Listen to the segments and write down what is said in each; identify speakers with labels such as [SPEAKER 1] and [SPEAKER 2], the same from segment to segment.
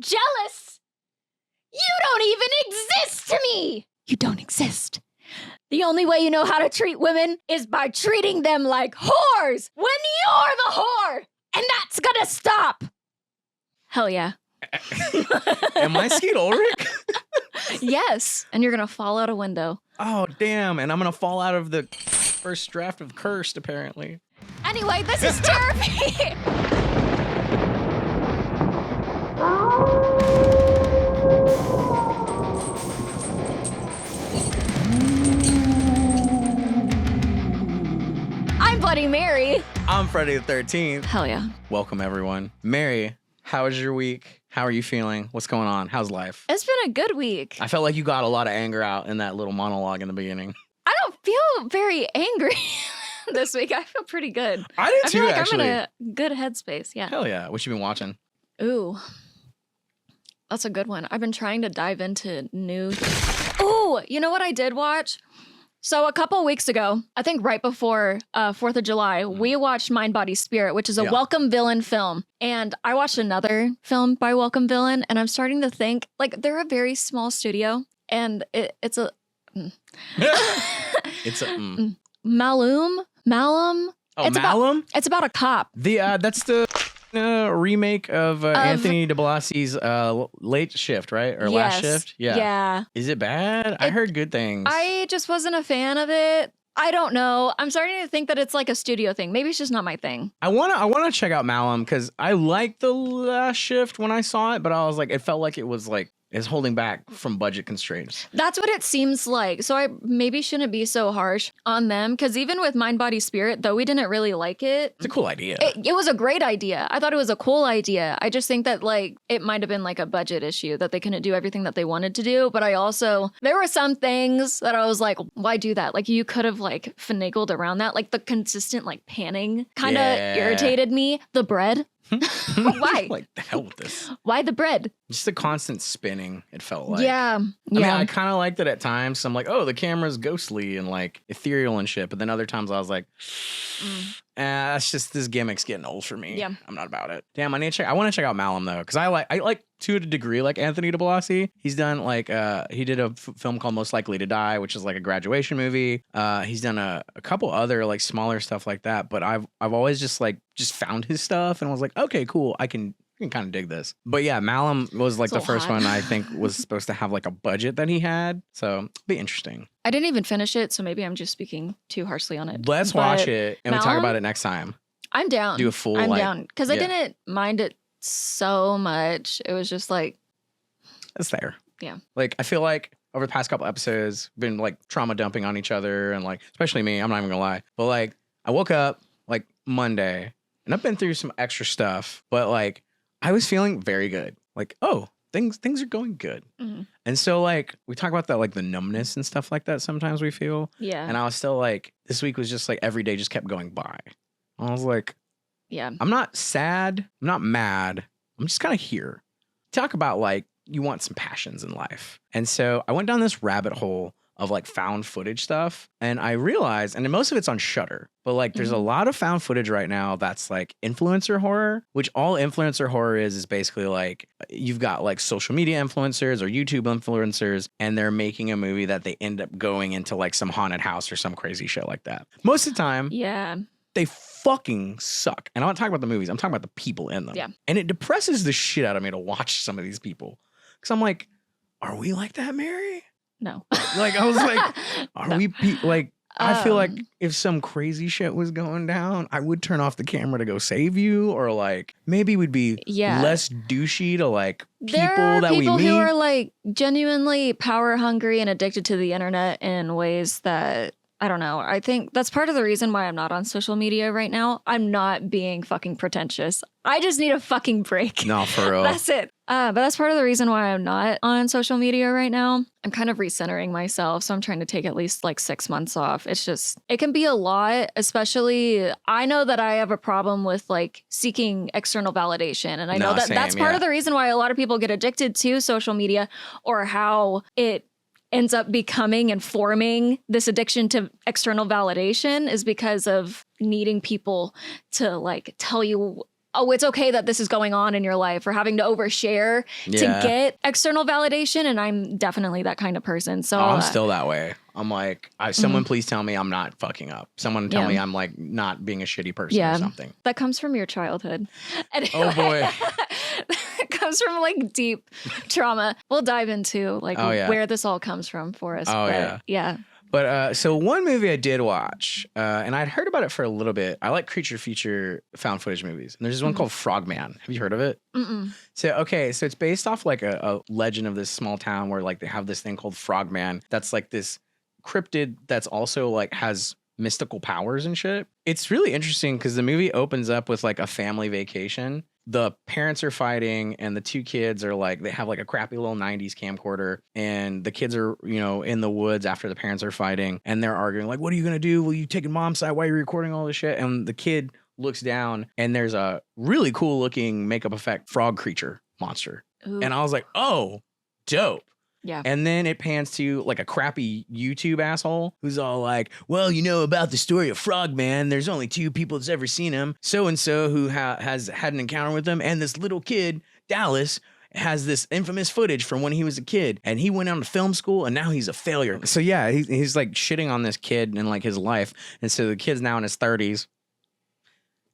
[SPEAKER 1] jealous? You don't even exist to me! You don't exist. The only way you know how to treat women is by treating them like whores when you're the whore! And that's gonna stop! Hell yeah.
[SPEAKER 2] Am I Skeet Ulrich?
[SPEAKER 1] Yes. And you're gonna fall out a window.
[SPEAKER 2] Oh, damn. And I'm gonna fall out of the first draft of Cursed, apparently.
[SPEAKER 1] Anyway, this is Terrorpy! I'm Bloody Mari.
[SPEAKER 2] I'm Freddy the 13th.
[SPEAKER 1] Hell yeah.
[SPEAKER 2] Welcome, everyone. Mary, how was your week? How are you feeling? What's going on? How's life?
[SPEAKER 1] It's been a good week.
[SPEAKER 2] I felt like you got a lot of anger out in that little monologue in the beginning.
[SPEAKER 1] I don't feel very angry this week. I feel pretty good.
[SPEAKER 2] I did
[SPEAKER 1] I
[SPEAKER 2] too,
[SPEAKER 1] feel like
[SPEAKER 2] actually.
[SPEAKER 1] I'm in a good headspace. Yeah.
[SPEAKER 2] Hell yeah. What you been watching?
[SPEAKER 1] Ooh. That's a good one. I've been trying to dive into new... Ooh, you know what I did watch? So a couple weeks ago, I think right before 4th of July, we watched Mind, Body, Spirit, which is a Welcome Villain film. And I watched another film by Welcome Villain, and I'm starting to think, like, they're a very small studio, and it's a...
[SPEAKER 2] It's a...
[SPEAKER 1] Malum?
[SPEAKER 2] Oh, Malum?
[SPEAKER 1] It's about a cop.
[SPEAKER 2] That's the remake of Anthony de Blasi's Late Shift, right? Or Last Shift?
[SPEAKER 1] Yeah.
[SPEAKER 2] Is it bad? I heard good things.
[SPEAKER 1] I just wasn't a fan of it. I don't know. I'm starting to think that it's like a studio thing. Maybe it's just not my thing.
[SPEAKER 2] I wanna check out Malum because I liked the Last Shift when I saw it, but I was like, it felt like it was like is holding back from budget constraints. That's
[SPEAKER 1] what it seems like. So I maybe shouldn't be so harsh on them, because even with Mind, Body, Spirit, though we didn't really like it.
[SPEAKER 2] It's a cool idea.
[SPEAKER 1] It was a great idea. I thought it was a cool idea. I just think that like it might have been like a budget issue that they couldn't do everything that they wanted to do. But there were some things that I was like, why do that? Like you could have like finagled around that. Like the consistent like panning kind of irritated me. The bread. Why?
[SPEAKER 2] Like the hell with this.
[SPEAKER 1] Why the bread?
[SPEAKER 2] Just the constant spinning, it felt like.
[SPEAKER 1] Yeah.
[SPEAKER 2] I mean, I kind of liked it at times. So I'm like, oh, the camera's ghostly and like ethereal and shit. But then other times I was like, that's just this gimmick's getting old for me.
[SPEAKER 1] Yeah.
[SPEAKER 2] I'm not about it. Damn, I want to check out Malum though, because I like to a degree like Anthony de Blasi. He's done like he did a film called Most Likely to Die, which is like a graduation movie. He's done a couple other like smaller stuff like that. But I've always just found his stuff and was like, okay, cool, I can kind of dig this. But yeah, Malum was like the first one I think was supposed to have like a budget that he had. So it'd be interesting.
[SPEAKER 1] I didn't even finish it, so maybe I'm just speaking too harshly on it.
[SPEAKER 2] Let's watch it and we talk about it next time.
[SPEAKER 1] I'm down.
[SPEAKER 2] Do a full
[SPEAKER 1] I'm down. Because I didn't mind it so much. It was just like...
[SPEAKER 2] It's there.
[SPEAKER 1] Yeah.
[SPEAKER 2] Like, I feel like over the past couple episodes, been like trauma dumping on each other and like, especially me, I'm not even gonna lie. But like, I woke up like Monday and I've been through some extra stuff, but like, I was feeling very good. Like, oh, things are going good. Mm-hmm. And so like, we talk about that, like the numbness and stuff like that sometimes we feel.
[SPEAKER 1] Yeah.
[SPEAKER 2] And I was still like, this week was just like every day just kept going by. I was like,
[SPEAKER 1] yeah,
[SPEAKER 2] I'm not sad. I'm not mad. I'm just kind of here. Talk about like, you want some passions in life. And so I went down this rabbit hole of like found footage stuff. And I realized, and most of it's on Shudder, but like there's a lot of found footage right now that's like influencer horror, which all influencer horror is basically like you've got like social media influencers or YouTube influencers, and they're making a movie that they end up going into like some haunted house or some crazy shit like that. Most of the time, they fucking suck. And I'm not talking about the movies. I'm talking about the people in them.
[SPEAKER 1] Yeah.
[SPEAKER 2] And it depresses the shit out of me to watch some of these people. Because I'm like, are we like that, Mary?
[SPEAKER 1] No.
[SPEAKER 2] Like, I was like, are we like, I feel like if some crazy shit was going down, I would turn off the camera to go save you. Or like, maybe we'd be less douchey to like people that we meet.
[SPEAKER 1] There are people who are like genuinely power hungry and addicted to the internet in ways that, I don't know. I think that's part of the reason why I'm not on social media right now. I'm not being fucking pretentious. I just need a fucking break.
[SPEAKER 2] No, for real.
[SPEAKER 1] That's it. But that's part of the reason why I'm not on social media right now. I'm kind of recentering myself. So I'm trying to take at least like 6 months off. It's just, it can be a lot, especially I know that I have a problem with like seeking external validation. And I know that's part of the reason why a lot of people get addicted to social media, or how it ends up becoming and forming this addiction to external validation is because of needing people to like tell you oh, it's okay that this is going on in your life, or having to overshare to get external validation. And I'm definitely that kind of person. So
[SPEAKER 2] I'm still that way. I'm like, someone please tell me I'm not fucking up. Someone tell me I'm like not being a shitty person or something.
[SPEAKER 1] That comes from your childhood. Anyway,
[SPEAKER 2] oh boy.
[SPEAKER 1] It comes from like deep trauma. We'll dive into like where this all comes from for us. Yeah.
[SPEAKER 2] But so one movie I did watch, and I'd heard about it for a little bit. I like creature feature found footage movies. And there's this one called Frogman. Have you heard of it? So it's based off like a legend of this small town where like they have this thing called Frogman that's like this cryptid that's also like has mystical powers and shit. It's really interesting because the movie opens up with like a family vacation. The parents are fighting and the two kids are like, they have like a crappy little 90s camcorder, and the kids are, you know, in the woods after the parents are fighting, and they're arguing like, what are you going to do? Will you take mom's side? Why are you recording all this shit? And the kid looks down and there's a really cool looking makeup effect frog creature monster. Ooh. And I was like, oh, dope.
[SPEAKER 1] Yeah.
[SPEAKER 2] And then it pans to like a crappy YouTube asshole who's all like, well, you know about the story of Frogman. There's only 2 people that's ever seen him. So-and-so who has had an encounter with him. And this little kid, Dallas, has this infamous footage from when he was a kid. And he went on to film school and now he's a failure. So yeah, he's like shitting on this kid and like his life. And so the kid's now in his 30s.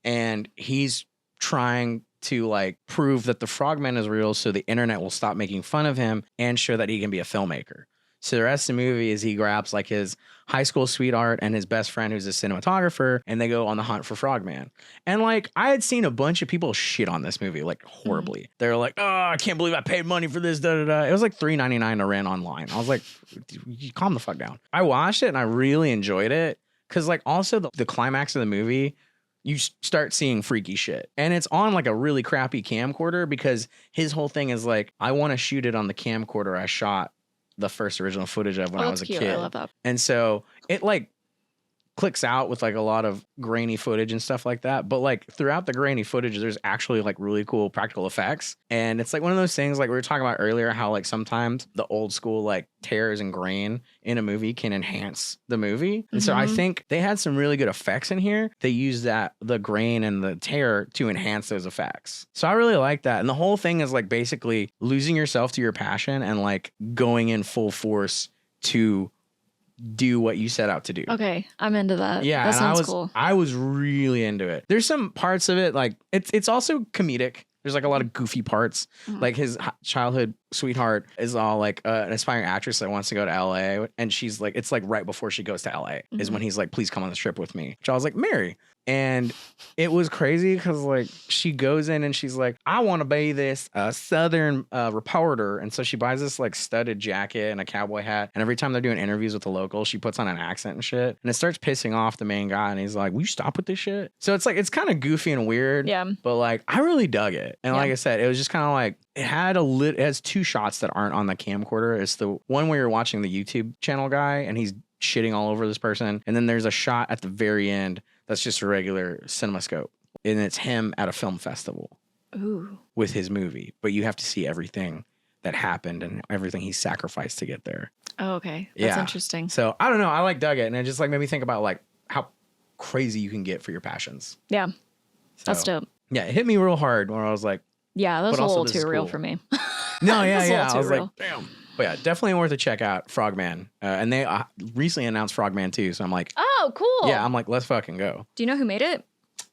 [SPEAKER 2] And he's trying to like prove that the Frogman is real so the internet will stop making fun of him and show that he can be a filmmaker. So the rest of the movie is he grabs like his high school sweetheart and his best friend who's a cinematographer, and they go on the hunt for Frogman. And like I had seen a bunch of people shit on this movie like horribly. They're like, oh, I can't believe I paid money for this. It was like $3.99 to rent online. I was like, calm the fuck down. I watched it and I really enjoyed it because like also the climax of the movie, you start seeing freaky shit. And it's on like a really crappy camcorder because his whole thing is like, I want to shoot it on the camcorder I shot the first original footage of when I was a kid. I love that. And so it like clicks out with like a lot of grainy footage and stuff like that. But like throughout the grainy footage, there's actually like really cool practical effects. And it's like one of those things like we were talking about earlier, how like sometimes the old school like tears and grain in a movie can enhance the movie. And so I think they had some really good effects in here. They used the grain and the tear to enhance those effects. So I really like that. And the whole thing is like basically losing yourself to your passion and like going in full force to do what you set out to do.
[SPEAKER 1] Okay, I'm into that.
[SPEAKER 2] Yeah,
[SPEAKER 1] that sounds cool.
[SPEAKER 2] I was really into it. There's some parts of it like it's also comedic. There's like a lot of goofy parts. Like his childhood sweetheart is all like an aspiring actress that wants to go to LA, and she's like, it's like right before she goes to LA is when he's like, please come on this trip with me. Which I was like, Mary. And it was crazy because like she goes in and she's like, I want to be this Southern reporter. And so she buys this like studded jacket and a cowboy hat. And every time they're doing interviews with the locals, she puts on an accent and shit. And it starts pissing off the main guy. And he's like, will you stop with this shit? So it's like, it's kind of goofy and weird.
[SPEAKER 1] Yeah.
[SPEAKER 2] But like, I really dug it. And like I said, it was just kind of like, it has 2 shots that aren't on the camcorder. It's the one where you're watching the YouTube channel guy and he's shitting all over this person. And then there's a shot at the very end that's just a regular CinemaScope. And it's him at a film festival.
[SPEAKER 1] Ooh.
[SPEAKER 2] With his movie. But you have to see everything that happened and everything he sacrificed to get there.
[SPEAKER 1] Oh, okay. That's interesting.
[SPEAKER 2] So I don't know. I like dug it. And it just like made me think about like how crazy you can get for your passions.
[SPEAKER 1] Yeah.
[SPEAKER 2] So,
[SPEAKER 1] that's dope.
[SPEAKER 2] Yeah. It hit me real hard when I was like,
[SPEAKER 1] yeah, that was a little too real for me.
[SPEAKER 2] No, yeah. I was like, damn. But yeah, definitely worth a check out, Frogman. And they recently announced Frogman 2. So I'm like,
[SPEAKER 1] oh, cool.
[SPEAKER 2] Yeah, I'm like, let's fucking go.
[SPEAKER 1] Do you know who made it?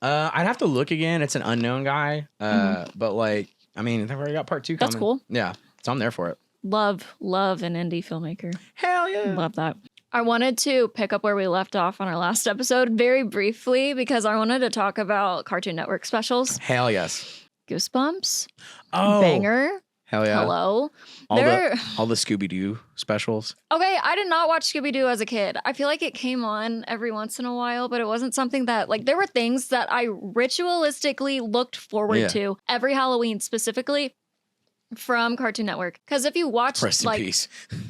[SPEAKER 2] I'd have to look again. It's an unknown guy. But like, I mean, they've already got part 2 coming.
[SPEAKER 1] That's cool.
[SPEAKER 2] Yeah. So I'm there for it.
[SPEAKER 1] Love an indie filmmaker.
[SPEAKER 2] Hell yeah.
[SPEAKER 1] Love that. I wanted to pick up where we left off on our last episode very briefly because I wanted to talk about Cartoon Network specials.
[SPEAKER 2] Hell yes.
[SPEAKER 1] Goosebumps.
[SPEAKER 2] Oh.
[SPEAKER 1] Banger.
[SPEAKER 2] Hell yeah.
[SPEAKER 1] Hello.
[SPEAKER 2] All the Scooby-Doo specials.
[SPEAKER 1] Okay, I did not watch Scooby-Doo as a kid. I feel like it came on every once in a while, but it wasn't something that, like, there were things that I ritualistically looked forward to every Halloween specifically from Cartoon Network. Because if you watch,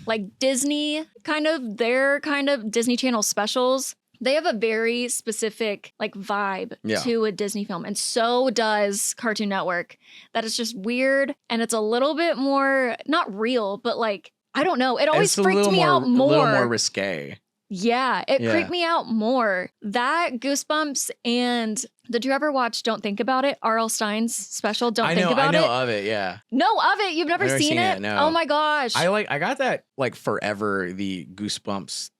[SPEAKER 1] like Disney, their Disney Channel specials, they have a very specific like vibe to a Disney film. And so does Cartoon Network. That is just weird. And it's a little bit more, not real, but like, I don't know. It always freaked me out more.
[SPEAKER 2] A little more risque.
[SPEAKER 1] Yeah, it creeped me out more. That Goosebumps and Did you ever watch Don't Think About It? R.L. Stein's special, Don't Think About It?
[SPEAKER 2] I know of it, yeah.
[SPEAKER 1] No, of it? You've never seen it?
[SPEAKER 2] No.
[SPEAKER 1] Oh my gosh.
[SPEAKER 2] I got that like forever, the goosebumps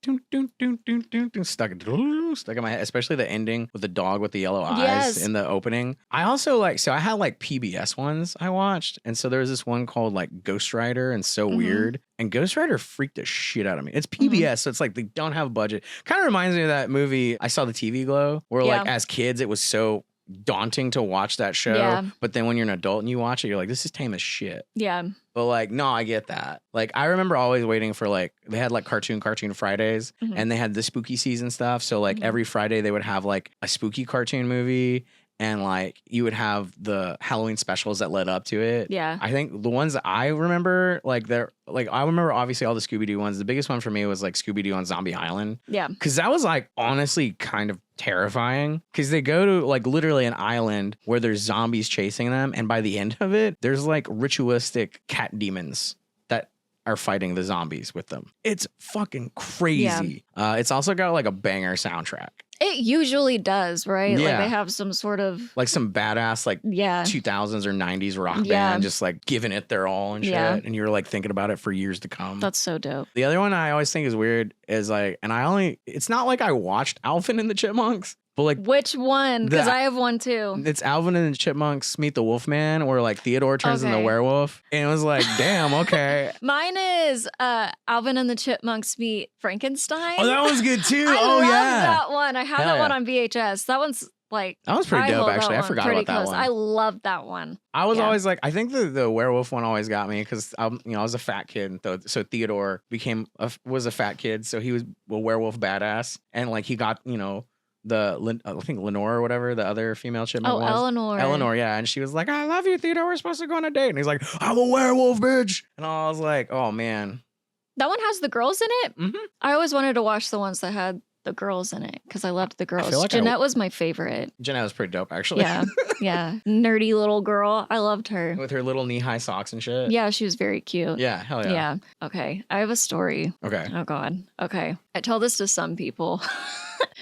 [SPEAKER 2] stuck in my head, especially the ending with the dog with the yellow eyes in the opening. I also I had like PBS ones I watched. And so there was this one called like Ghost Rider and So Weird. And Ghost Rider freaked the shit out of me. It's PBS, so it's like they don't have a budget. Kind of reminds me of that movie, I Saw the TV Glow, where like as kids it was so daunting to watch that show. Yeah. But then when you're an adult and you watch it, you're like, this is tame as shit. Yeah. But like, no, I get that. Like, I remember always waiting for like, they had like Cartoon Fridays and they had the spooky season stuff. So like every Friday they would have like a spooky cartoon movie. And like you would have the Halloween specials that led up to it. Yeah. I think the ones that I remember, like I remember obviously all the Scooby-Doo ones. The biggest one for me was like Scooby-Doo on Zombie Island. Yeah. Cause that was like honestly kind of terrifying. Cause they go to like literally an island where there's zombies chasing them. And by the end of it, there's like ritualistic cat demons that are fighting the zombies with them. It's fucking crazy. Yeah. It's also got like a banger soundtrack.
[SPEAKER 1] It usually does, right? Yeah. Like they have some sort of
[SPEAKER 2] like some badass like 2000s or 90s rock band just like giving it their all and shit. Yeah. And you're like thinking about it for years to come.
[SPEAKER 1] That's so dope.
[SPEAKER 2] The other one I always think is weird is like, and it's not like I watched Alvin and the Chipmunks. But like,
[SPEAKER 1] which one? Because I have one too.
[SPEAKER 2] It's Alvin and the Chipmunks Meet the Wolfman, where like Theodore turns into a werewolf. And it was like, damn, okay.
[SPEAKER 1] Mine is Alvin and the Chipmunks Meet Frankenstein.
[SPEAKER 2] Oh, that one's good too.
[SPEAKER 1] I love that one. I have that one on VHS. That one's like,
[SPEAKER 2] that was pretty dope, actually. I forgot about that one.
[SPEAKER 1] I love that one.
[SPEAKER 2] I was always like, I think the werewolf one always got me because I was a fat kid. So Theodore was a fat kid. So he was a werewolf badass. And like he got, I think Lenore or whatever, the other female chipmunk was. Eleanor, yeah. And she was like, I love you, Theodore. We're supposed to go on a date. And he's like, I'm a werewolf, bitch. And I was like, oh, man.
[SPEAKER 1] That one has the girls in it? Mm-hmm. I always wanted to watch the ones that had the girls in it because I loved the girls. Like Jeanette was my favorite.
[SPEAKER 2] Jeanette was pretty dope, actually.
[SPEAKER 1] Yeah. Yeah. Nerdy little girl. I loved her.
[SPEAKER 2] With her little knee-high socks and shit.
[SPEAKER 1] Yeah, she was very cute.
[SPEAKER 2] Yeah, hell yeah.
[SPEAKER 1] Yeah. Okay. I have a story.
[SPEAKER 2] Okay.
[SPEAKER 1] Oh, God. Okay. I tell this to some people.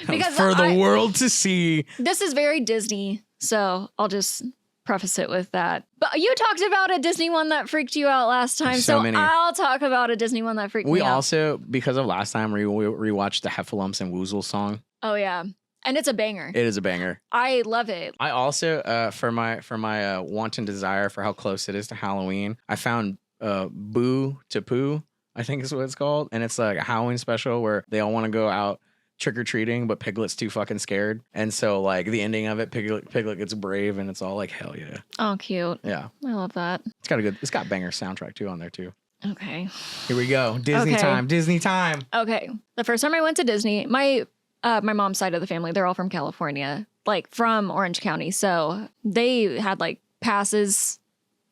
[SPEAKER 2] Because for the world to see.
[SPEAKER 1] This is very Disney, so I'll just preface it with that. But you talked about a Disney one that freaked you out last time, so many. I'll talk about a Disney one that freaked me out.
[SPEAKER 2] We also, because of last time, we rewatched the Heffalumps and Woozle song.
[SPEAKER 1] Oh, yeah. And it's a banger.
[SPEAKER 2] It is a banger.
[SPEAKER 1] I love it.
[SPEAKER 2] I also, for my wanton desire for how close it is to Halloween, I found Boo to Poo, I think is what it's called. And it's like a Halloween special where they all want to go out trick-or-treating, but Piglet's too fucking scared. And so like the ending of it, Piglet gets brave and it's all like, hell yeah.
[SPEAKER 1] Oh, cute.
[SPEAKER 2] Yeah.
[SPEAKER 1] I love that.
[SPEAKER 2] It's got banger soundtrack too on there too.
[SPEAKER 1] Okay.
[SPEAKER 2] Here we go. Disney time.
[SPEAKER 1] Okay. The first time I went to Disney, my mom's side of the family, they're all from California, like from Orange County. So they had like passes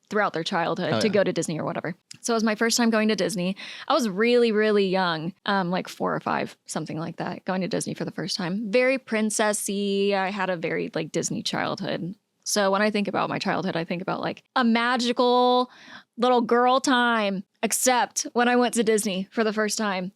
[SPEAKER 1] throughout their childhood to go to Disney or whatever. So it was my first time going to Disney. I was really, really young, like 4 or 5, something like that, going to Disney for the first time. Very princessy. I had a very like Disney childhood. So when I think about my childhood, I think about like a magical little girl time, except when I went to Disney for the first time.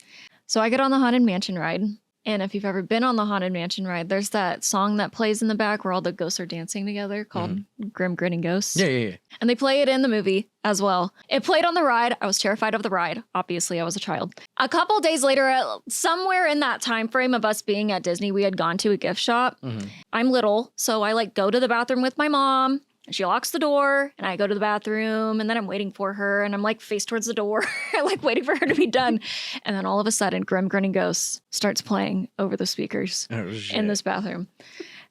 [SPEAKER 1] So I get on the Haunted Mansion ride. And if you've ever been on the Haunted Mansion ride, there's that song that plays in the back where all the ghosts are dancing together called Grim Grinning Ghosts.
[SPEAKER 2] Yeah.
[SPEAKER 1] And they play it in the movie as well. It played on the ride. I was terrified of the ride. Obviously, I was a child. A couple days later, somewhere in that time frame of us being at Disney, we had gone to a gift shop. Mm-hmm. I'm little, so I like go to the bathroom with my mom. She locks the door and I go to the bathroom and then I'm waiting for her and I'm like face towards the door, like waiting for her to be done. And then all of a sudden, Grim Grinning Ghosts starts playing over the speakers in this bathroom.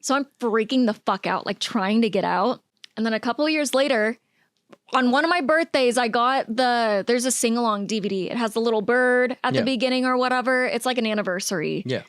[SPEAKER 1] So I'm freaking the fuck out, like trying to get out. And then a couple of years later, on one of my birthdays, I got there's a sing-along DVD. It has the little bird at the beginning or whatever. It's like an anniversary.
[SPEAKER 2] Yeah.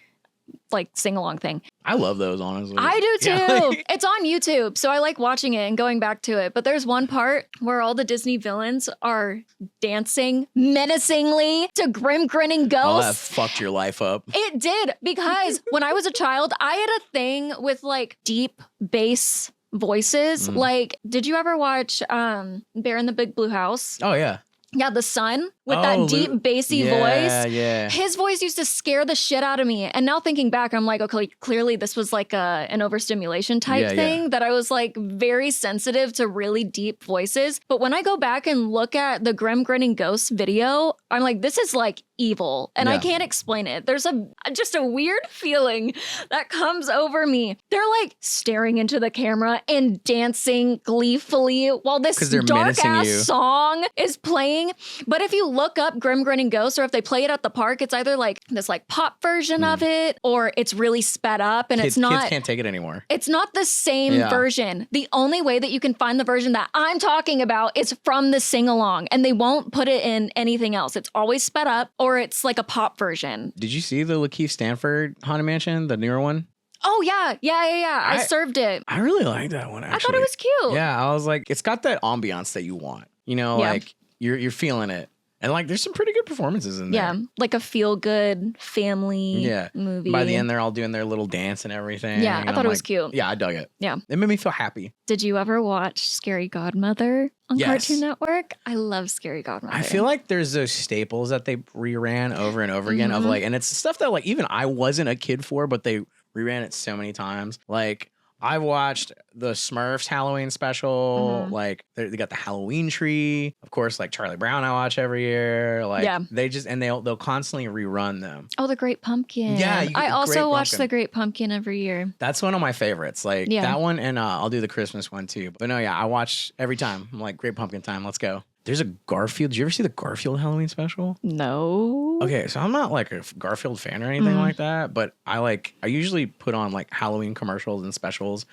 [SPEAKER 1] Like sing-along thing.
[SPEAKER 2] I love those, honestly.
[SPEAKER 1] I do too. Yeah. It's on YouTube, so I like watching it and going back to it. But there's one part where all the Disney villains are dancing menacingly to Grim Grinning Ghosts.
[SPEAKER 2] Oh, that fucked your life up.
[SPEAKER 1] It did, because when I was a child, I had a thing with like deep bass voices. Like, did you ever watch Bear in the Big Blue House?
[SPEAKER 2] Oh, yeah.
[SPEAKER 1] Yeah, the son with that deep bassy voice.
[SPEAKER 2] Yeah.
[SPEAKER 1] His voice used to scare the shit out of me. And now thinking back, I'm like, okay, clearly this was like an overstimulation type thing that I was like very sensitive to really deep voices. But when I go back and look at the Grim Grinning Ghost video, I'm like, this is like evil. And I can't explain it. There's just a weird feeling that comes over me. They're like staring into the camera and dancing gleefully while this dark ass song is playing. But if you look up Grim Grinning Ghost, or if they play it at the park, it's either like this like pop version of it, or it's really sped up, and kids
[SPEAKER 2] can't take it anymore.
[SPEAKER 1] It's not the same version. The only way that you can find the version that I'm talking about is from the sing along, and they won't put it in anything else. It's always sped up, or it's like a pop version.
[SPEAKER 2] Did you see the Lakeith Stanfield Haunted Mansion, the newer one?
[SPEAKER 1] Oh, yeah. I served it.
[SPEAKER 2] I really like that one, actually.
[SPEAKER 1] I thought it was cute.
[SPEAKER 2] Yeah, I was like, it's got that ambiance that you want. You know, like you're feeling it. And like, there's some pretty good performances in there.
[SPEAKER 1] Yeah, like a feel-good family movie.
[SPEAKER 2] By the end, they're all doing their little dance and everything.
[SPEAKER 1] Yeah, I thought it was cute.
[SPEAKER 2] Yeah, I dug it.
[SPEAKER 1] Yeah.
[SPEAKER 2] It made me feel happy.
[SPEAKER 1] Did you ever watch Scary Godmother on Cartoon Network? I love Scary Godmother.
[SPEAKER 2] I feel like there's those staples that they reran over and over again of like, and it's stuff that like even I wasn't a kid for, but they reran it so many times. Like, I've watched the Smurfs Halloween special. Like they got the Halloween tree, of course. Like Charlie Brown, I watch every year. Like they just they'll constantly rerun them.
[SPEAKER 1] Oh, the Great Pumpkin.
[SPEAKER 2] Yeah,
[SPEAKER 1] I also watch the Great Pumpkin every year.
[SPEAKER 2] That's one of my favorites. Like that one, and I'll do the Christmas one too. But no, I watch every time. I'm like, Great Pumpkin time. Let's go. There's a Garfield. Did you ever see the Garfield Halloween special?
[SPEAKER 1] No.
[SPEAKER 2] Okay, so I'm not like a Garfield fan or anything like that, but I usually put on like Halloween commercials and specials,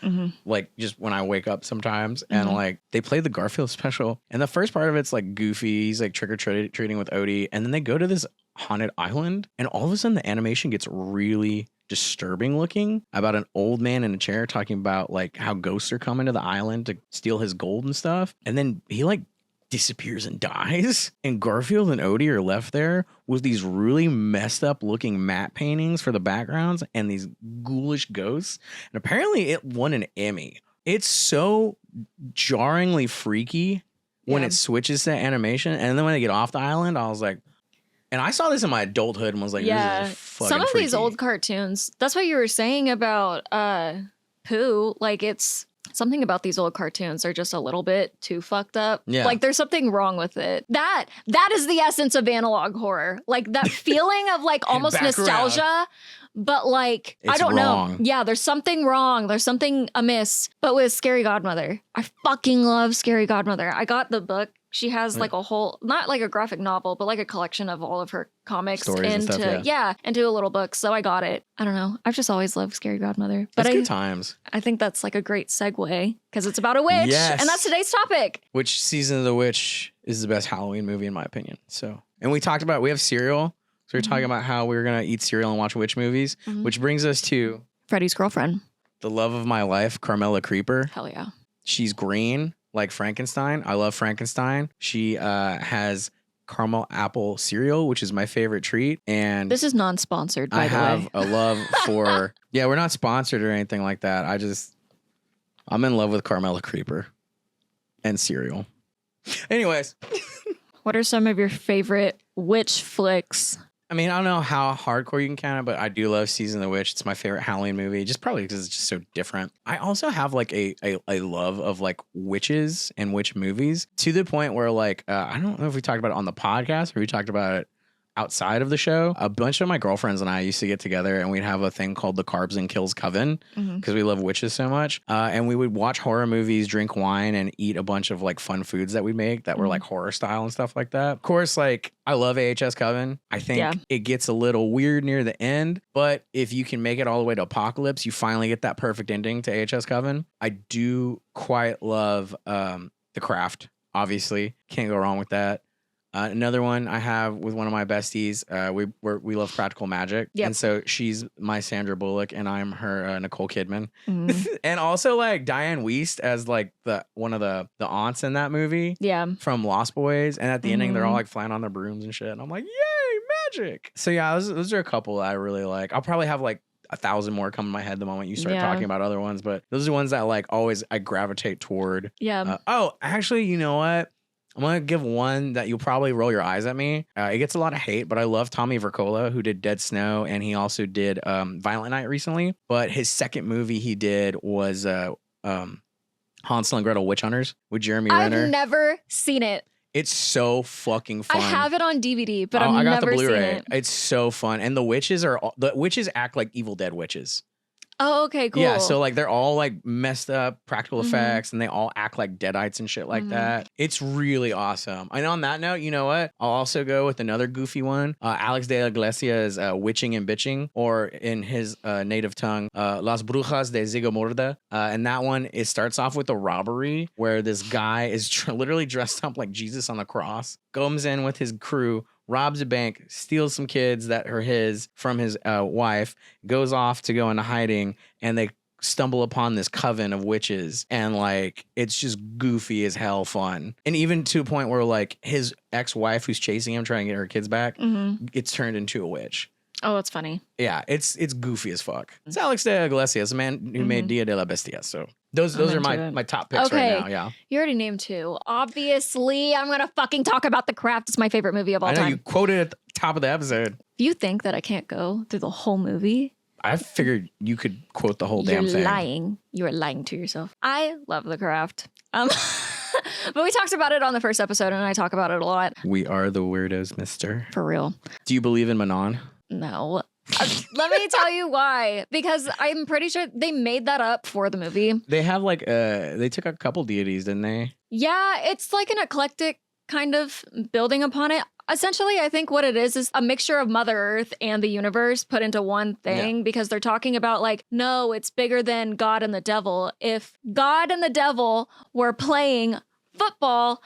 [SPEAKER 2] like just when I wake up sometimes, and like they play the Garfield special, and the first part of it's like Goofy, he's like trick or treating with Odie, and then they go to this haunted island, and all of a sudden the animation gets really disturbing looking about an old man in a chair talking about like how ghosts are coming to the island to steal his gold and stuff, and then he like disappears and dies, and Garfield and Odie are left there with these really messed up looking matte paintings for the backgrounds and these ghoulish ghosts, and apparently it won an Emmy. It's so jarringly freaky when it switches to animation, and then when they get off the island, I was like, and I saw this in my adulthood and was like, this is fucking
[SPEAKER 1] some of
[SPEAKER 2] freaky.
[SPEAKER 1] These old cartoons, that's what you were saying about Pooh, like it's something about these old cartoons are just a little bit too fucked up. Yeah. Like there's something wrong with it. That is the essence of analog horror. Like that feeling of like almost nostalgia, but like, it's I don't know. Yeah, there's something wrong. There's something amiss. But with Scary Godmother, I fucking love Scary Godmother. I got the book. She has like a whole, not like a graphic novel, but like a collection of all of her comics
[SPEAKER 2] stories and stuff,
[SPEAKER 1] into a little book. So I got it. I don't know. I've just always loved Scary Godmother. But
[SPEAKER 2] it's good times.
[SPEAKER 1] I think that's like a great segue because it's about a witch. Yes. And that's today's topic.
[SPEAKER 2] Which Season of the Witch is the best Halloween movie in my opinion. So, and we talked about, we have cereal. So we're talking about how we were going to eat cereal and watch witch movies, which brings us to
[SPEAKER 1] Freddy's girlfriend.
[SPEAKER 2] The love of my life, Carmela Creeper.
[SPEAKER 1] Hell yeah.
[SPEAKER 2] She's green. Like Frankenstein. I love Frankenstein. She has caramel apple cereal, which is my favorite treat. And
[SPEAKER 1] this is non-sponsored, by the way.
[SPEAKER 2] I have a love for, we're not sponsored or anything like that. I'm in love with Carmela Creeper and cereal. Anyways.
[SPEAKER 1] What are some of your favorite witch flicks?
[SPEAKER 2] I mean, I don't know how hardcore you can count it, but I do love Season of the Witch. It's my favorite Halloween movie, just probably because it's just so different. I also have like a love of like witches and witch movies to the point where like, I don't know if we talked about it on the podcast or we talked about it outside of the show. A bunch of my girlfriends and I used to get together and we'd have a thing called the Carbs and Kills Coven because we love witches so much. And we would watch horror movies, drink wine, and eat a bunch of like fun foods that we make that were like horror style and stuff like that. Of course, like I love AHS Coven. I think it gets a little weird near the end, but if you can make it all the way to Apocalypse, you finally get that perfect ending to AHS Coven. I do quite love The Craft, obviously. Can't go wrong with that. Another one I have with one of my besties, we love Practical Magic. Yep. And so she's my Sandra Bullock and I'm her Nicole Kidman. And also like Diane Wiest as like one of the aunts in that movie. Yeah. From Lost Boys. And at the ending, they're all like flying on their brooms and shit. And I'm like, yay, magic. So yeah, those are a couple that I really like. I'll probably have like 1,000 more come in my head the moment you start talking about other ones. But those are ones that like always I gravitate toward. Yeah. Actually, you know what? I'm going to give one that you'll probably roll your eyes at me. It gets a lot of hate, but I love Tommy Vercola, who did Dead Snow, and he also did Violent Night recently. But his second movie he did was Hansel and Gretel Witch Hunters with Jeremy Renner.
[SPEAKER 1] I've never seen it.
[SPEAKER 2] It's so fucking fun.
[SPEAKER 1] I have it on DVD, but I've
[SPEAKER 2] I got
[SPEAKER 1] never
[SPEAKER 2] the Blu-ray.
[SPEAKER 1] seen it.
[SPEAKER 2] It's so fun. And the witches act like Evil Dead witches.
[SPEAKER 1] Oh, okay, cool.
[SPEAKER 2] Yeah, so like they're all like messed up practical effects, and they all act like deadites and shit like that. It's really awesome. And on that note, you know what? I'll also go with another goofy one. Alex de la Iglesia's Witching and Bitching, or in his native tongue, Las Brujas de Zigomorda. And that one, it starts off with a robbery where this guy is literally dressed up like Jesus on the cross, comes in with his crew, robs a bank, steals some kids that are his from his wife, goes off to go into hiding, and they stumble upon this coven of witches, and like it's just goofy as hell fun. And even to a point where like his ex-wife who's chasing him trying to get her kids back gets turned into a witch.
[SPEAKER 1] Oh, that's funny.
[SPEAKER 2] Yeah, it's goofy as fuck. It's Alex de Iglesias, the man who made Dia de la Bestia. So those are my top picks right now. Yeah.
[SPEAKER 1] You already named two. Obviously, I'm gonna fucking talk about The Craft. It's my favorite movie of all
[SPEAKER 2] I know
[SPEAKER 1] time.
[SPEAKER 2] you quoted at the top of the episode.
[SPEAKER 1] If you think that I can't go through the whole movie,
[SPEAKER 2] I figured you could quote the whole damn thing.
[SPEAKER 1] You're lying. You are lying to yourself. I love The Craft. But we talked about it on the first episode, and I talk about it a lot.
[SPEAKER 2] We are the weirdos, mister.
[SPEAKER 1] For real.
[SPEAKER 2] Do you believe in Manon?
[SPEAKER 1] No. Let me tell you why. Because I'm pretty sure they made that up for the movie.
[SPEAKER 2] They have like they took a couple deities, didn't they?
[SPEAKER 1] Yeah, it's like an eclectic kind of building upon it. Essentially, I think what it is a mixture of Mother Earth and the universe put into one thing, because they're talking about like, no, it's bigger than God and the devil. If God and the devil were playing football,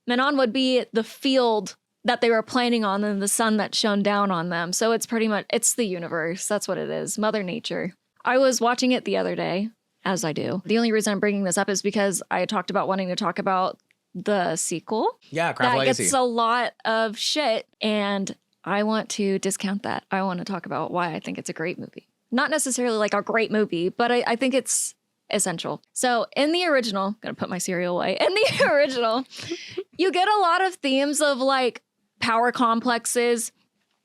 [SPEAKER 1] Manon would be the field that they were planning on and the sun that shone down on them. So it's pretty much, it's the universe. That's what it is. Mother Nature. I was watching it the other day, as I do. The only reason I'm bringing this up is because I talked about wanting to talk about the sequel.
[SPEAKER 2] Yeah, Craft Legacy.
[SPEAKER 1] That gets a lot of shit, and I want to discount that. I want to talk about why I think it's a great movie. Not necessarily like a great movie, but I think it's essential. So in the original, I'm going to put my cereal away. In the original, you get a lot of themes of like power complexes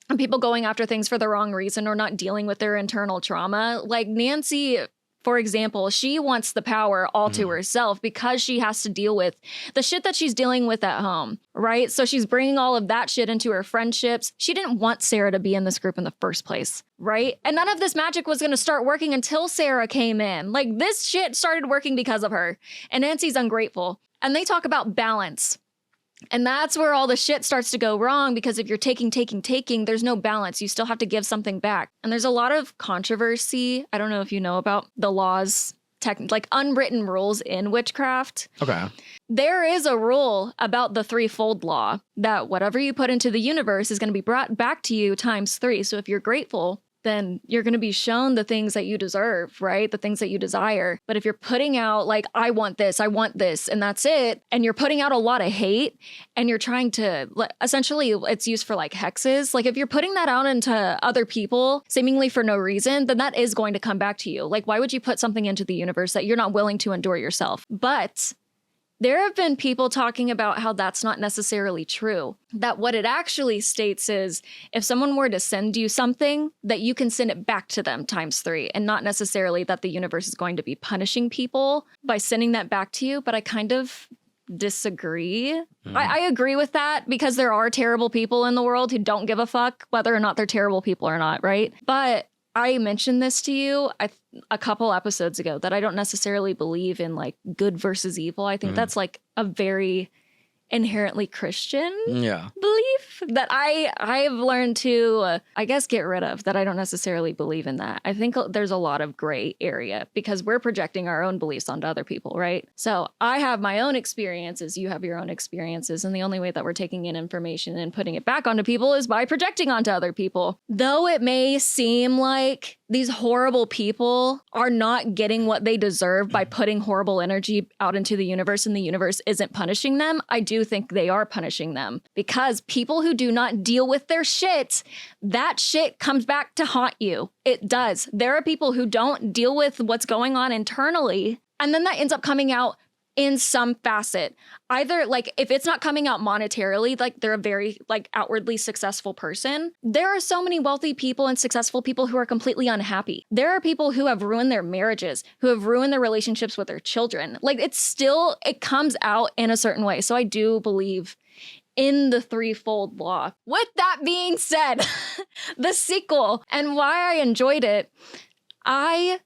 [SPEAKER 1] and people going after things for the wrong reason or not dealing with their internal trauma. Like Nancy, for example, she wants the power all to herself because she has to deal with the shit that she's dealing with at home, right? So she's bringing all of that shit into her friendships. She didn't want Sarah to be in this group in the first place, right? And none of this magic was going to start working until Sarah came in. Like this shit started working because of her. And Nancy's ungrateful. And they talk about balance. And that's where all the shit starts to go wrong, because if you're taking, there's no balance. You still have to give something back. And there's a lot of controversy. I don't know if you know about the laws, like unwritten rules in witchcraft.
[SPEAKER 2] Okay.
[SPEAKER 1] There is a rule about the threefold law that whatever you put into the universe is going to be brought back to you times 3. So if you're grateful, then you're going to be shown the things that you deserve, right? The things that you desire. But if you're putting out like, I want this, and that's it, and you're putting out a lot of hate, and you're trying to, essentially it's used for like hexes. Like if you're putting that out into other people, seemingly for no reason, then that is going to come back to you. Like, why would you put something into the universe that you're not willing to endure yourself? But there have been people talking about how that's not necessarily true. That what it actually states is if someone were to send you something, that you can send it back to them times 3, and not necessarily that the universe is going to be punishing people by sending that back to you. But I kind of disagree. I agree with that, because there are terrible people in the world who don't give a fuck whether or not they're terrible people or not, right? But I mentioned this to you a couple episodes ago that I don't necessarily believe in like good versus evil. I think that's like a very inherently Christian belief that I've learned to, I guess, get rid of, that I don't necessarily believe in that. I think there's a lot of gray area because we're projecting our own beliefs onto other people, right? So I have my own experiences, you have your own experiences, and the only way that we're taking in information and putting it back onto people is by projecting onto other people. Though it may seem like these horrible people are not getting what they deserve by putting horrible energy out into the universe, and the universe isn't punishing them, I do think they are punishing them, because people who do not deal with their shit, that shit comes back to haunt you. It does. There are people who don't deal with what's going on internally, and then that ends up coming out in some facet. Either like if it's not coming out monetarily, like they're a very like outwardly successful person. There are so many wealthy people and successful people who are completely unhappy. There are people who have ruined their marriages, who have ruined their relationships with their children. Like it comes out in a certain way. So I do believe in the threefold law. With that being said, the sequel and why I enjoyed it, I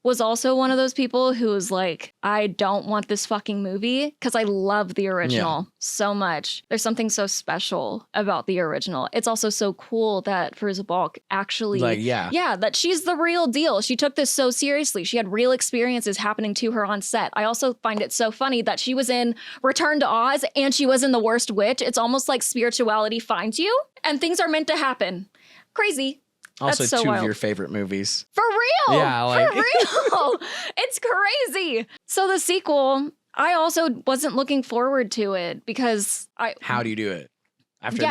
[SPEAKER 1] was also one of those people who was like, I don't want this fucking movie because I love the original so much. There's something so special about the original. It's also so cool that Fairuza Balk actually, that she's the real deal. She took this so seriously. She had real experiences happening to her on set. I also find it so funny that she was in Return to Oz and she was in The Worst Witch. It's almost like spirituality finds you and things are meant to happen. Crazy.
[SPEAKER 2] Also,
[SPEAKER 1] so
[SPEAKER 2] two
[SPEAKER 1] wild.
[SPEAKER 2] of your favorite movies.
[SPEAKER 1] For real.
[SPEAKER 2] Yeah, like
[SPEAKER 1] for real. It's crazy. So the sequel, I also wasn't looking forward to it because
[SPEAKER 2] How do you do it? After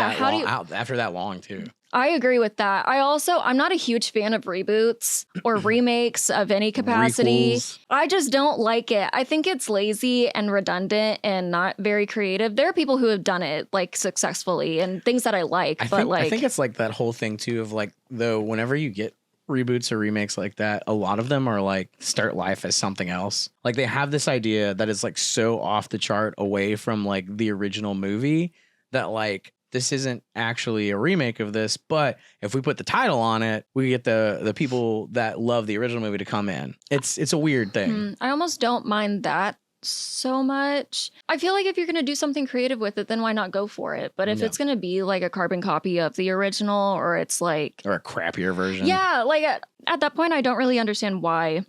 [SPEAKER 2] that long too.
[SPEAKER 1] I agree with that. I'm not a huge fan of reboots or remakes of any capacity.
[SPEAKER 2] Requels.
[SPEAKER 1] I just don't like it. I think it's lazy and redundant and not very creative. There are people who have done it like successfully and things that I like,
[SPEAKER 2] I think it's like that whole thing too of like, though, whenever you get reboots or remakes like that, a lot of them are like start life as something else. Like they have this idea that is like so off the chart away from like the original movie that like, this isn't actually a remake of this, but if we put the title on it, we get the people that love the original movie to come in. It's a weird thing.
[SPEAKER 1] I almost don't mind that so much. I feel like if you're going to do something creative with it, then why not go for it? But if it's going to be like a carbon copy of the original or it's like...
[SPEAKER 2] Or a crappier version.
[SPEAKER 1] Yeah, like at that point, I don't really understand why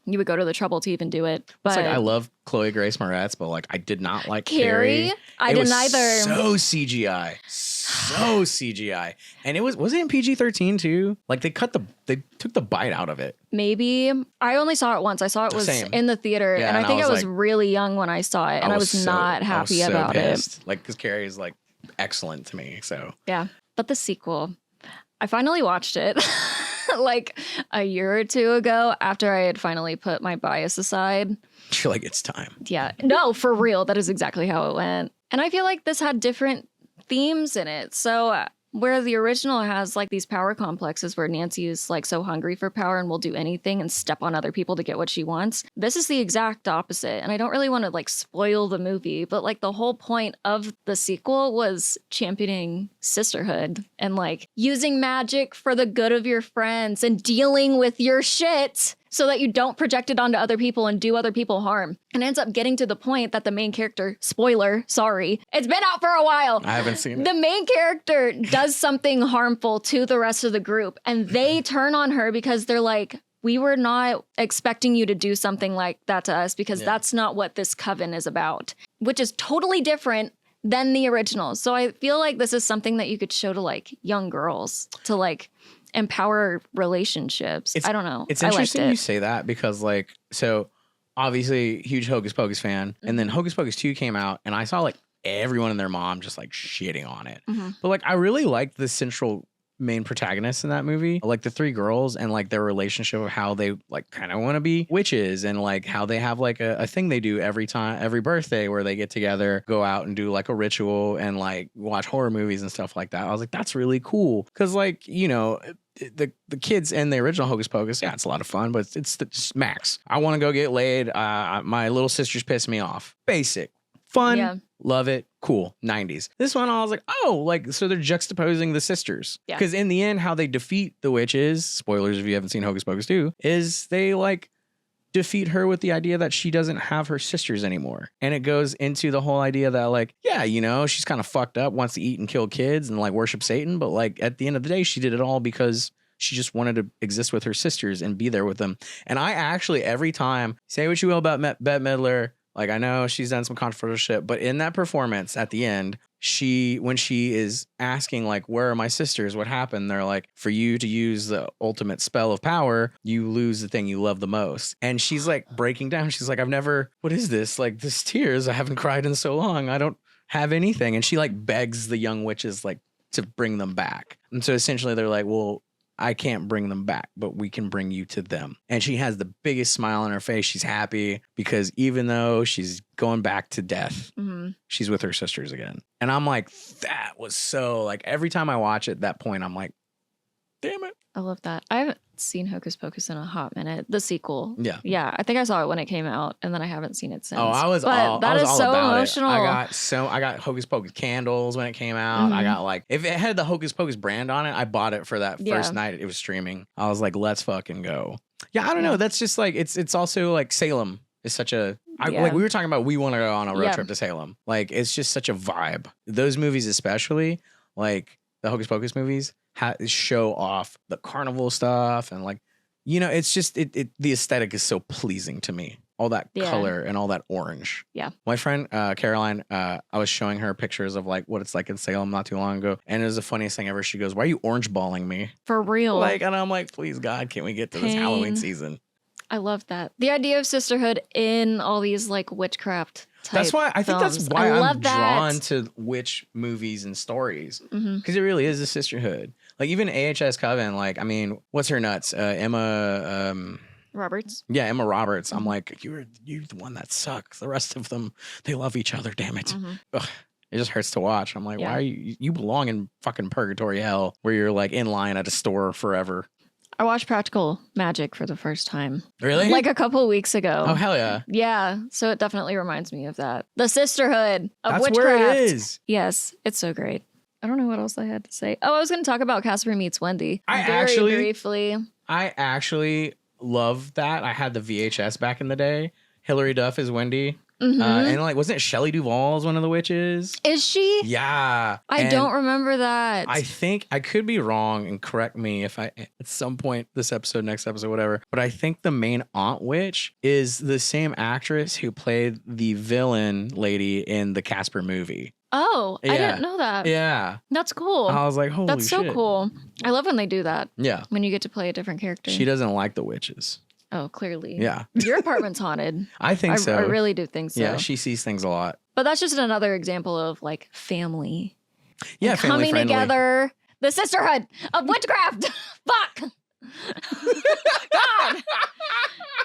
[SPEAKER 1] you would go to the trouble to even do it. But
[SPEAKER 2] it's like I love Chloe Grace Moretz, but like I did not like
[SPEAKER 1] Carrie. I didn't either.
[SPEAKER 2] So CGI. So CGI. And was it in PG-13 too? Like they took the bite out of it.
[SPEAKER 1] Maybe. I only saw it once. I saw it was in the theater and I think I was like, really young when I saw it and I was not happy about it.
[SPEAKER 2] Like because Carrie is like excellent to me. So
[SPEAKER 1] yeah. But the sequel, I finally watched it. Like a year or two ago after I had finally put my bias aside.
[SPEAKER 2] You're like, it's time.
[SPEAKER 1] Yeah. No, for real. That is exactly how it went. And I feel like this had different themes in it. So where the original has like these power complexes where Nancy is like so hungry for power and will do anything and step on other people to get what she wants. This is the exact opposite. And I don't really want to like spoil the movie, but like the whole point of the sequel was championing sisterhood and like using magic for the good of your friends and dealing with your shit so that you don't project it onto other people and do other people harm. And ends up getting to the point that the main character, spoiler, sorry, it's been out for a while.
[SPEAKER 2] I haven't seen it.
[SPEAKER 1] The main character does something harmful to the rest of the group and they turn on her because they're like, we were not expecting you to do something like that to us because that's not what this coven is about, which is totally different than the original. So I feel like this is something that you could show to like young girls to like empower relationships. I don't know.
[SPEAKER 2] It's interesting you say that because like, so obviously huge Hocus Pocus fan. And then Hocus Pocus 2 came out and I saw like everyone and their mom just like shitting on it. But like, I really liked the central main protagonists in that movie, like the three girls and like their relationship of how they like kind of want to be witches and like how they have like a thing they do every birthday where they get together, go out and do like a ritual and like watch horror movies and stuff like that. I was like, that's really cool. Cause like, you know, the kids in the original Hocus Pocus, yeah, it's a lot of fun, but it's max. I want to go get laid. My little sisters piss me off. Basic. Fun. Love it. Cool. 90s. This one, I was like, oh, like, so they're juxtaposing the sisters.
[SPEAKER 1] Yeah.
[SPEAKER 2] Because in the end, how they defeat the witches, spoilers if you haven't seen Hocus Pocus 2, is they like defeat her with the idea that she doesn't have her sisters anymore. And it goes into the whole idea that like, yeah, you know, she's kind of fucked up, wants to eat and kill kids and like worship Satan. But like at the end of the day, she did it all because she just wanted to exist with her sisters and be there with them. And I actually, every time, say what you will about Bette Midler, like, I know she's done some controversial shit, but in that performance at the end, when she is asking, like, where are my sisters? What happened? They're like, for you to use the ultimate spell of power, you lose the thing you love the most. And she's like breaking down. She's like, what is this? Like, this tears. I haven't cried in so long. I don't have anything. And she like begs the young witches, like, to bring them back. And so essentially they're like, well, I can't bring them back, but we can bring you to them. And she has the biggest smile on her face. She's happy because even though she's going back to death, she's with her sisters again. And I'm like, that was so, like, every time I watch it, at that point, I'm like, damn it.
[SPEAKER 1] I love that. I haven't seen Hocus Pocus in a hot minute. The sequel.
[SPEAKER 2] Yeah.
[SPEAKER 1] Yeah. I think I saw it when it came out and then I haven't seen it since.
[SPEAKER 2] Oh, I was
[SPEAKER 1] but
[SPEAKER 2] all,
[SPEAKER 1] that
[SPEAKER 2] I was
[SPEAKER 1] is
[SPEAKER 2] all
[SPEAKER 1] so
[SPEAKER 2] about
[SPEAKER 1] emotional.
[SPEAKER 2] it. I got Hocus Pocus candles when it came out. I got like, if it had the Hocus Pocus brand on it, I bought it for that first night it was streaming. I was like, let's fucking go. Yeah, I don't know. That's just like, it's also like Salem is such a, like we were talking about, we want to go on a road trip to Salem. Like, it's just such a vibe. Those movies especially, like the Hocus Pocus movies, show off the carnival stuff and like, you know, it's just the aesthetic is so pleasing to me. All that color and all that orange. Yeah. My friend Caroline, I was showing her pictures of like what it's like in Salem not too long ago, and it was the funniest thing ever. She goes, "Why are you orange balling me?"
[SPEAKER 1] For real.
[SPEAKER 2] Like, and I'm like, "Please God, can we get to this Halloween season?"
[SPEAKER 1] I love that. The idea of sisterhood in all these like witchcraft type
[SPEAKER 2] That's why I think
[SPEAKER 1] films.
[SPEAKER 2] that's why I'm drawn to witch movies and stories, because it really is a sisterhood. Like even AHS Coven, like I mean, what's her nuts? Emma
[SPEAKER 1] Roberts.
[SPEAKER 2] Yeah, Emma Roberts. I'm like, you're the one that sucks. The rest of them, they love each other. Damn it. Ugh, it just hurts to watch. I'm like, why are you belong in fucking purgatory hell where you're like in line at a store forever.
[SPEAKER 1] I watched Practical Magic for the first time.
[SPEAKER 2] Really?
[SPEAKER 1] Like a couple of weeks ago.
[SPEAKER 2] Oh, hell yeah.
[SPEAKER 1] Yeah. So it definitely reminds me of that. The sisterhood of witchcraft.
[SPEAKER 2] That's where it is.
[SPEAKER 1] Yes. It's so great. I don't know what else I had to say. Oh, I was going to talk about Casper Meets Wendy. Very briefly.
[SPEAKER 2] I actually love that. I had the VHS back in the day. Hilary Duff is Wendy. And like, wasn't it Shelley Duvall as one of the witches?
[SPEAKER 1] Is she?
[SPEAKER 2] Yeah.
[SPEAKER 1] I don't remember that.
[SPEAKER 2] I think I could be wrong, and correct me if I at some point this episode, next episode, whatever. But I think the main aunt witch is the same actress who played the villain lady in the Casper movie.
[SPEAKER 1] Oh, I didn't know that.
[SPEAKER 2] Yeah.
[SPEAKER 1] That's cool.
[SPEAKER 2] I was like, holy shit.
[SPEAKER 1] That's so cool. I love when they do that.
[SPEAKER 2] Yeah.
[SPEAKER 1] When you get to play a different character.
[SPEAKER 2] She doesn't like the witches.
[SPEAKER 1] Oh, clearly.
[SPEAKER 2] Yeah.
[SPEAKER 1] Your apartment's haunted.
[SPEAKER 2] I think so.
[SPEAKER 1] I really do think so.
[SPEAKER 2] Yeah, she sees things a lot.
[SPEAKER 1] But that's just another example of like family.
[SPEAKER 2] Yeah, family
[SPEAKER 1] coming
[SPEAKER 2] friendly.
[SPEAKER 1] Together. The sisterhood of witchcraft. Fuck. God.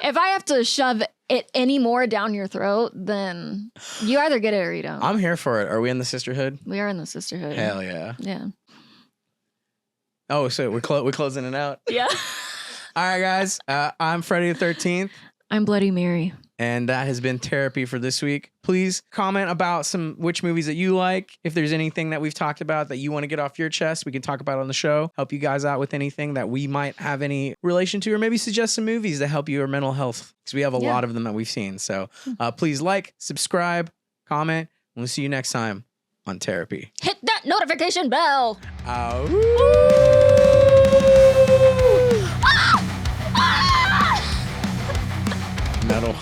[SPEAKER 1] If I have to shove it any more down your throat, then you either get it or you don't.
[SPEAKER 2] I'm here for it. Are we in the sisterhood?
[SPEAKER 1] We are in the sisterhood.
[SPEAKER 2] Hell yeah.
[SPEAKER 1] Yeah.
[SPEAKER 2] Oh, so we're closing it out?
[SPEAKER 1] Yeah.
[SPEAKER 2] All right, guys. I'm Freddy the 13th.
[SPEAKER 1] I'm Bloody Mary.
[SPEAKER 2] And that has been Terrorpy for this week. Please comment about some witch movies that you like. If there's anything that we've talked about that you want to get off your chest, we can talk about it on the show. Help you guys out with anything that we might have any relation to, or maybe suggest some movies that help your mental health, because we have a lot of them that we've seen. So please like, subscribe, comment, and we'll see you next time on Terrorpy.
[SPEAKER 1] Hit that notification bell.
[SPEAKER 2] Metal.